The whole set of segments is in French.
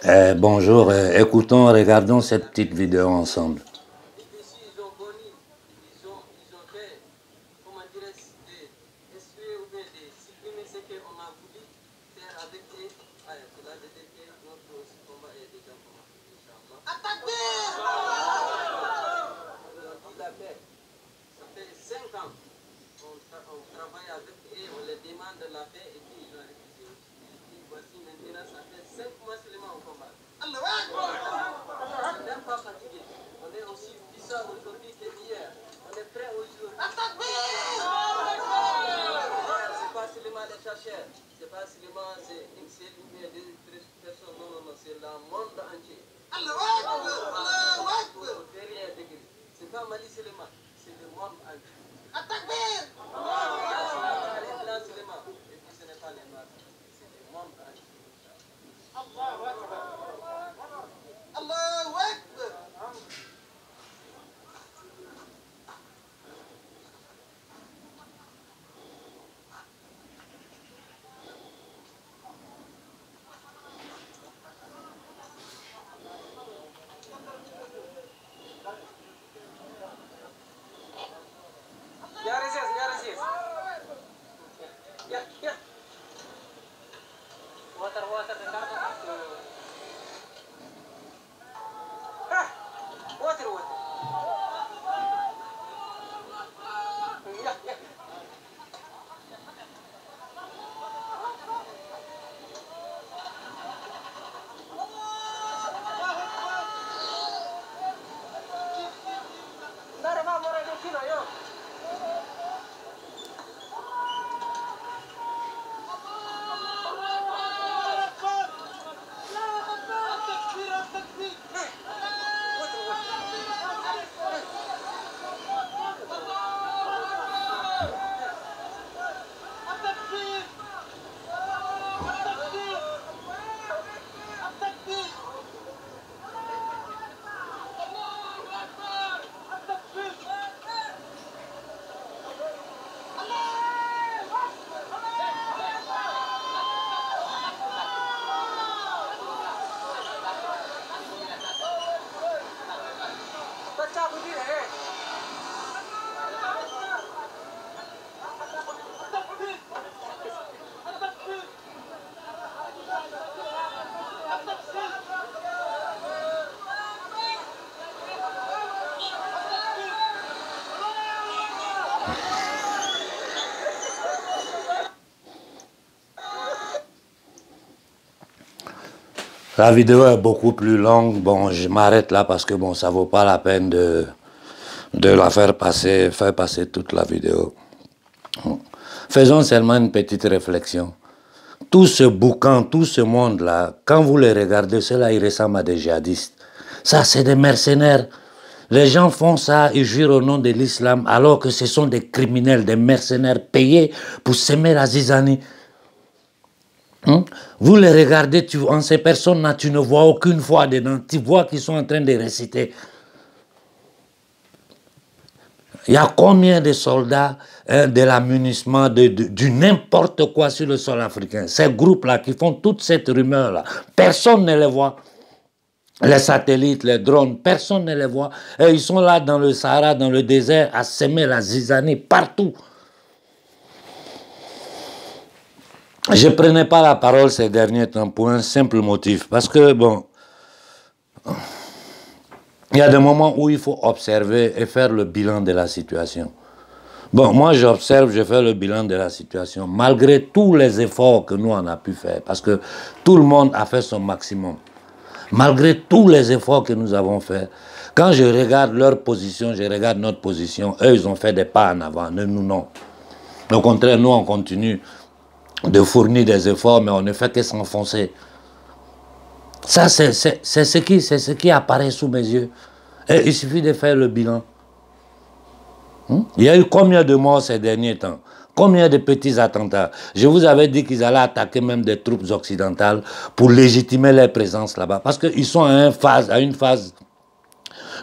Bonjour, écoutons, regardons cette petite vidéo ensemble. Ici, ils ont connu, ils ont fait, comment dirais-je, d'exclure ou bien de supprimer ce qu'on a voulu faire avec eux. Cela veut dire que notre combat est déjà commencé, Inch'Allah. On a dit la paix. Ça fait 5 ans on travaille avec eux, on les demande la paix et puis ils ont refusé. Et voici maintenant, ça fait 5 mois seulement on combat. On n'est même pas fatigué. On est aussi puissant aujourd'hui que hier. On est prêt aujourd'hui. C'est pas seulement les chercheurs, c'est pas seulement une seule ou bien deux personnes, non, c'est le monde entier. C'est pas Mali seulement, c'est le monde entier. Et puis ce n'est pas les masses, c'est le monde entier. Allahu Akbar. Ya Raziz, ya Raziz. Ya. Water, bentar. Water. Ya. Dare, vamos, Regina, yo. La vidéo est beaucoup plus longue. Bon, je m'arrête là parce que bon, ça vaut pas la peine de la faire passer toute la vidéo. Faisons seulement une petite réflexion. Tout ce boucan, tout ce monde-là, quand vous les regardez, cela il ressemble à des djihadistes. Ça, c'est des mercenaires. Les gens font ça, ils jurent au nom de l'islam, alors que ce sont des criminels, des mercenaires payés pour s'aimer la zizanie. Vous les regardez, en ces personnes-là, tu ne vois aucune foi dedans. Tu vois qu'ils sont en train de réciter. Il y a combien de soldats, de l'amunissement, du n'importe quoi sur le sol africain. Ces groupes-là qui font toute cette rumeur-là, personne ne les voit. Les satellites, les drones, personne ne les voit. Et ils sont là dans le Sahara, dans le désert, à semer la zizanie partout. Je ne prenais pas la parole ces derniers temps pour un simple motif. Parce que, bon, il y a des moments où il faut observer et faire le bilan de la situation. Bon, moi j'observe, je fais le bilan de la situation, malgré tous les efforts que nous on a pu faire, parce que tout le monde a fait son maximum. Malgré tous les efforts que nous avons faits, quand je regarde leur position, je regarde notre position, eux ils ont fait des pas en avant, nous non. Au contraire, nous on continue de fournir des efforts, mais on ne fait que s'enfoncer. Ça, c'est ce qui apparaît sous mes yeux. Et il suffit de faire le bilan. Il y a eu combien de morts ces derniers temps? Combien de petits attentats? Je vous avais dit qu'ils allaient attaquer même des troupes occidentales pour légitimer leur présence là-bas. Parce qu'ils sont à une phase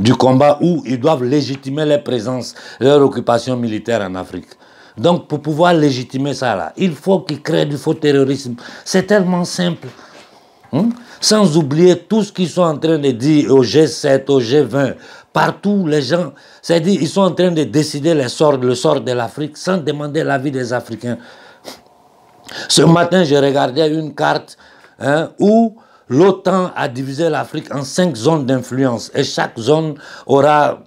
du combat où ils doivent légitimer leur présence, leur occupation militaire en Afrique. Donc, pour pouvoir légitimer ça là, il faut qu'ils créent du faux terrorisme. C'est tellement simple. Sans oublier tout ce qu'ils sont en train de dire au G7, au G20, partout les gens, c'est-à-dire ils sont en train de décider le sort de l'Afrique sans demander l'avis des Africains. Ce matin, je regardais une carte où l'OTAN a divisé l'Afrique en 5 zones d'influence et chaque zone aura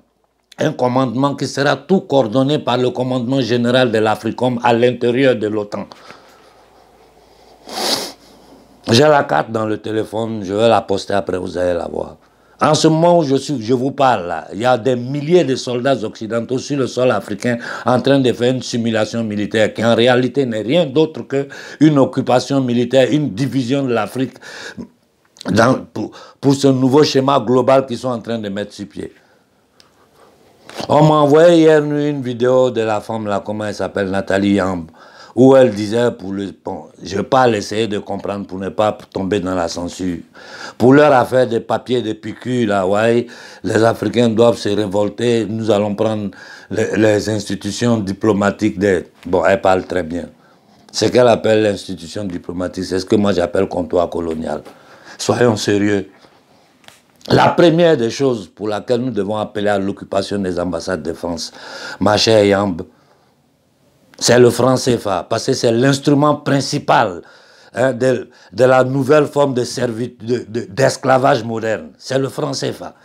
un commandement qui sera tout coordonné par le commandement général de l'Africom à l'intérieur de l'OTAN. J'ai la carte dans le téléphone, je vais la poster après, vous allez la voir. En ce moment où je vous parle, là, il y a des milliers de soldats occidentaux sur le sol africain en train de faire une simulation militaire qui en réalité n'est rien d'autre qu'une occupation militaire, une division de l'Afrique pour ce nouveau schéma global qu'ils sont en train de mettre sur pied. On m'a envoyé hier une vidéo de la femme, là, comment elle s'appelle, Nathalie Yamb, où elle disait, je ne vais pas essayer de comprendre pour ne pas tomber dans la censure. Pour leur affaire des papiers de PQ, là, ouais, les Africains doivent se révolter, nous allons prendre les institutions diplomatiques d'aide. Bon, elle parle très bien. Ce qu'elle appelle l'institution diplomatique, c'est ce que moi j'appelle comptoir colonial. Soyons sérieux. La première des choses pour laquelle nous devons appeler à l'occupation des ambassades de France, ma chère Yamb, c'est le franc CFA, parce que c'est l'instrument principal de la nouvelle forme d'esclavage moderne. C'est le franc CFA.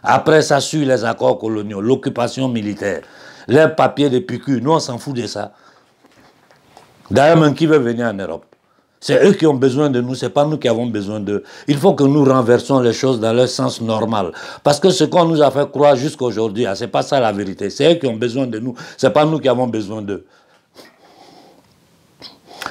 Après, ça suit les accords coloniaux, l'occupation militaire, les papiers de PQ. Nous, on s'en fout de ça. D'ailleurs, même qui veut venir en Europe? C'est eux qui ont besoin de nous, c'est pas nous qui avons besoin d'eux. Il faut que nous renversons les choses dans leur sens normal. Parce que ce qu'on nous a fait croire jusqu'à aujourd'hui, c'est pas ça la vérité. C'est eux qui ont besoin de nous, c'est pas nous qui avons besoin d'eux.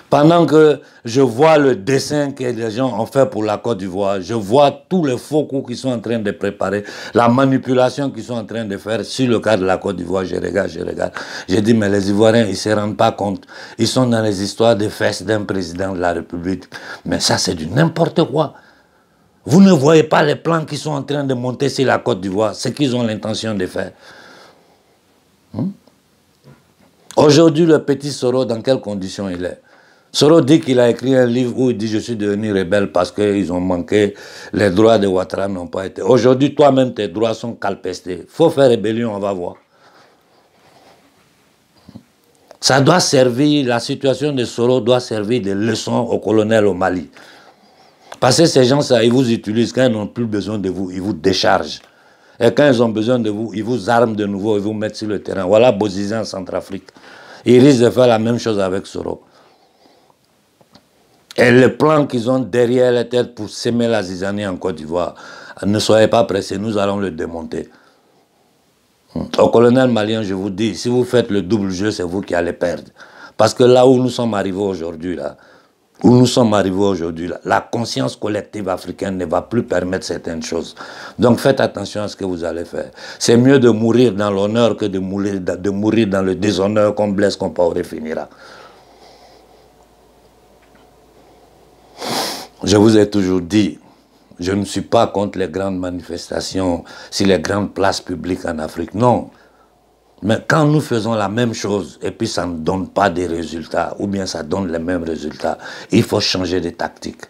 Pendant que je vois le dessin que les gens ont fait pour la Côte d'Ivoire, je vois tous les faux coups qu'ils sont en train de préparer, la manipulation qu'ils sont en train de faire sur le cas de la Côte d'Ivoire, je regarde. J'ai dit, mais les Ivoiriens, ils ne se rendent pas compte. Ils sont dans les histoires de fesses d'un président de la République. Mais ça, c'est du n'importe quoi. Vous ne voyez pas les plans qu'ils sont en train de monter sur la Côte d'Ivoire, ce qu'ils ont l'intention de faire. Aujourd'hui, le petit Soro, dans quelles conditions il est? Soro dit qu'il a écrit un livre où il dit « Je suis devenu rebelle parce qu'ils ont manqué, les droits de Ouattara n'ont pas été... » Aujourd'hui, toi-même, tes droits sont calpestés. Il faut faire rébellion, on va voir. Ça doit servir, la situation de Soro doit servir de leçon au colonel au Mali. Parce que ces gens-là, ils vous utilisent quand ils n'ont plus besoin de vous, ils vous déchargent. Et quand ils ont besoin de vous, ils vous arment de nouveau, ils vous mettent sur le terrain. Voilà Bozizé en Centrafrique. Ils risquent de faire la même chose avec Soro. Et le plan qu'ils ont derrière la tête pour s'aimer la zizanie en Côte d'Ivoire, ne soyez pas pressés, nous allons le démonter. Au colonel malien, je vous dis, si vous faites le double jeu, c'est vous qui allez perdre. Parce que là où nous sommes arrivés aujourd'hui, la conscience collective africaine ne va plus permettre certaines choses. Donc faites attention à ce que vous allez faire. C'est mieux de mourir dans l'honneur que de mourir dans le déshonneur comme Blaise Compaoré finira. Je vous ai toujours dit, je ne suis pas contre les grandes manifestations sur les grandes places publiques en Afrique, non. Mais quand nous faisons la même chose et puis ça ne donne pas des résultats, ou bien ça donne les mêmes résultats, il faut changer de tactique.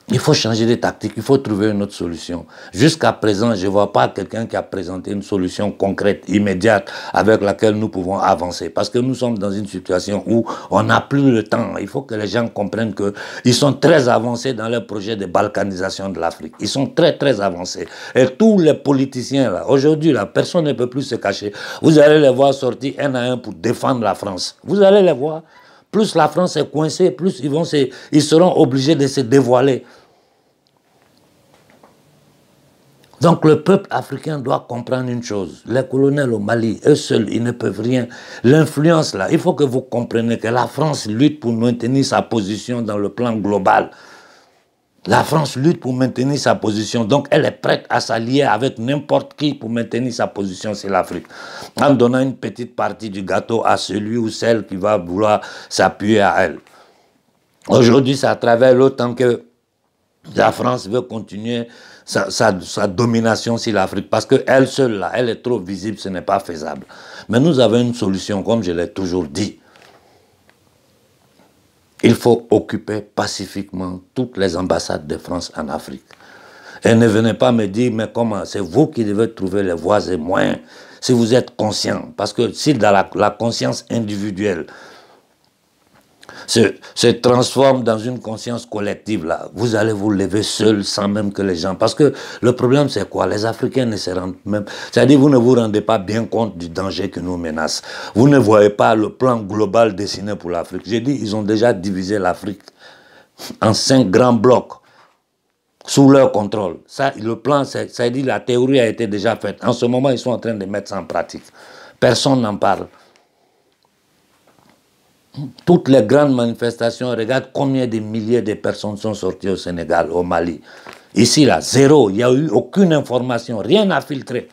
Il faut changer de tactique, il faut trouver une autre solution. Jusqu'à présent, je ne vois pas quelqu'un qui a présenté une solution concrète, immédiate, avec laquelle nous pouvons avancer. Parce que nous sommes dans une situation où on n'a plus le temps. Il faut que les gens comprennent qu'ils sont très avancés dans leur projet de balkanisation de l'Afrique. Ils sont très, très avancés. Et tous les politiciens, là, aujourd'hui, là, personne ne peut plus se cacher. Vous allez les voir sortir un à un pour défendre la France. Vous allez les voir. Plus la France est coincée, plus ils seront obligés de se dévoiler. Donc le peuple africain doit comprendre une chose. Les colonels au Mali, eux seuls, ils ne peuvent rien. L'influence là, il faut que vous compreniez que la France lutte pour maintenir sa position dans le plan global. La France lutte pour maintenir sa position, donc elle est prête à s'allier avec n'importe qui pour maintenir sa position sur l'Afrique. En donnant une petite partie du gâteau à celui ou celle qui va vouloir s'appuyer à elle. Aujourd'hui, c'est à travers l'OTAN que la France veut continuer sa domination sur l'Afrique. Parce qu'elle seule, là, elle est trop visible, ce n'est pas faisable. Mais nous avons une solution, comme je l'ai toujours dit. Il faut occuper pacifiquement toutes les ambassades de France en Afrique. Et ne venez pas me dire, mais comment? C'est vous qui devez trouver les voies et moyens, si vous êtes conscient. Parce que si dans la conscience individuelle se transforme dans une conscience collective, là, vous allez vous lever seul sans même que les gens... Parce que le problème, c'est quoi? Les Africains ne se rendent même... C'est-à-dire, vous ne vous rendez pas bien compte du danger qui nous menace. Vous ne voyez pas le plan global dessiné pour l'Afrique. J'ai dit, ils ont déjà divisé l'Afrique en 5 grands blocs sous leur contrôle. Ça, le plan, ça dit, la théorie a été déjà faite. En ce moment, ils sont en train de mettre ça en pratique. Personne n'en parle. Toutes les grandes manifestations, regarde combien de milliers de personnes sont sorties au Sénégal, au Mali. Ici, là, zéro. Il n'y a eu aucune information, rien à filtrer.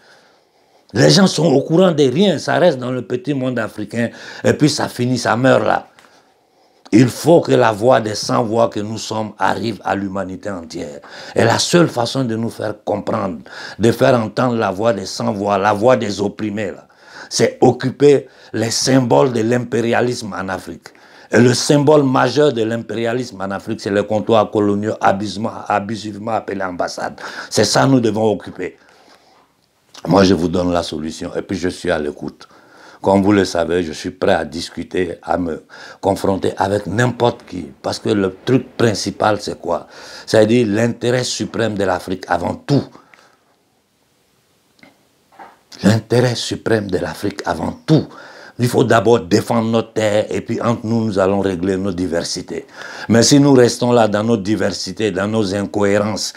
Les gens sont au courant de rien. Ça reste dans le petit monde africain. Et puis ça finit, ça meurt là. Il faut que la voix des sans-voix que nous sommes arrive à l'humanité entière. Et la seule façon de nous faire comprendre, de faire entendre la voix des sans-voix, la voix des opprimés, c'est occuper les symboles de l'impérialisme en Afrique. Et le symbole majeur de l'impérialisme en Afrique, c'est le comptoir colonial abusivement appelé ambassade. C'est ça que nous devons occuper. Moi, je vous donne la solution et puis je suis à l'écoute. Comme vous le savez, je suis prêt à discuter, à me confronter avec n'importe qui. Parce que le truc principal, c'est quoi? C'est-à-dire l'intérêt suprême de l'Afrique avant tout. L'intérêt suprême de l'Afrique avant tout. Il faut d'abord défendre notre terre et puis entre nous, nous allons régler nos diversités. Mais si nous restons là dans nos diversités, dans nos incohérences,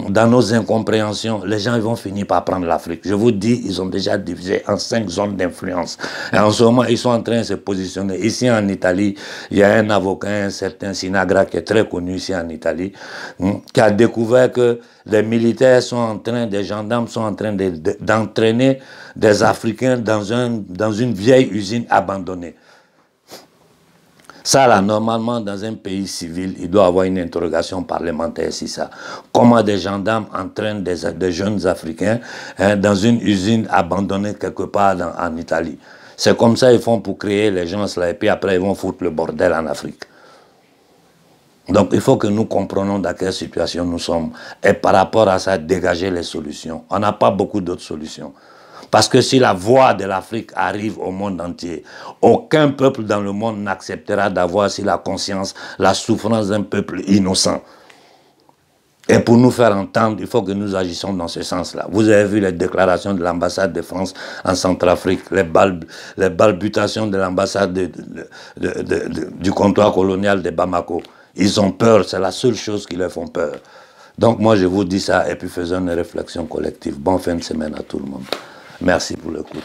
dans nos incompréhensions, les gens ils vont finir par prendre l'Afrique. Je vous dis, ils ont déjà divisé en 5 zones d'influence. Et en ce moment, ils sont en train de se positionner. Ici en Italie, il y a un avocat, un certain Sinagra, qui est très connu ici en Italie, qui a découvert que les militaires sont en train, des gendarmes sont en train d'entraîner des Africains dans une vieille usine abandonnée. Ça, là, normalement, dans un pays civil, il doit y avoir une interrogation parlementaire, si ça. Comment des gendarmes entraînent des jeunes Africains dans une usine abandonnée quelque part en Italie. C'est comme ça qu'ils font pour créer les gens là, et puis après, ils vont foutre le bordel en Afrique. Donc, il faut que nous comprenions dans quelle situation nous sommes. Et par rapport à ça, dégager les solutions. On n'a pas beaucoup d'autres solutions. Parce que si la voix de l'Afrique arrive au monde entier, aucun peuple dans le monde n'acceptera d'avoir sur la conscience la souffrance d'un peuple innocent. Et pour nous faire entendre, il faut que nous agissions dans ce sens-là. Vous avez vu les déclarations de l'ambassade de France en Centrafrique, les balbutations de l'ambassade du comptoir colonial de Bamako. Ils ont peur, c'est la seule chose qui leur font peur. Donc moi je vous dis ça et puis faisons une réflexion collective. Bonne fin de semaine à tout le monde. Merci pour l'écoute.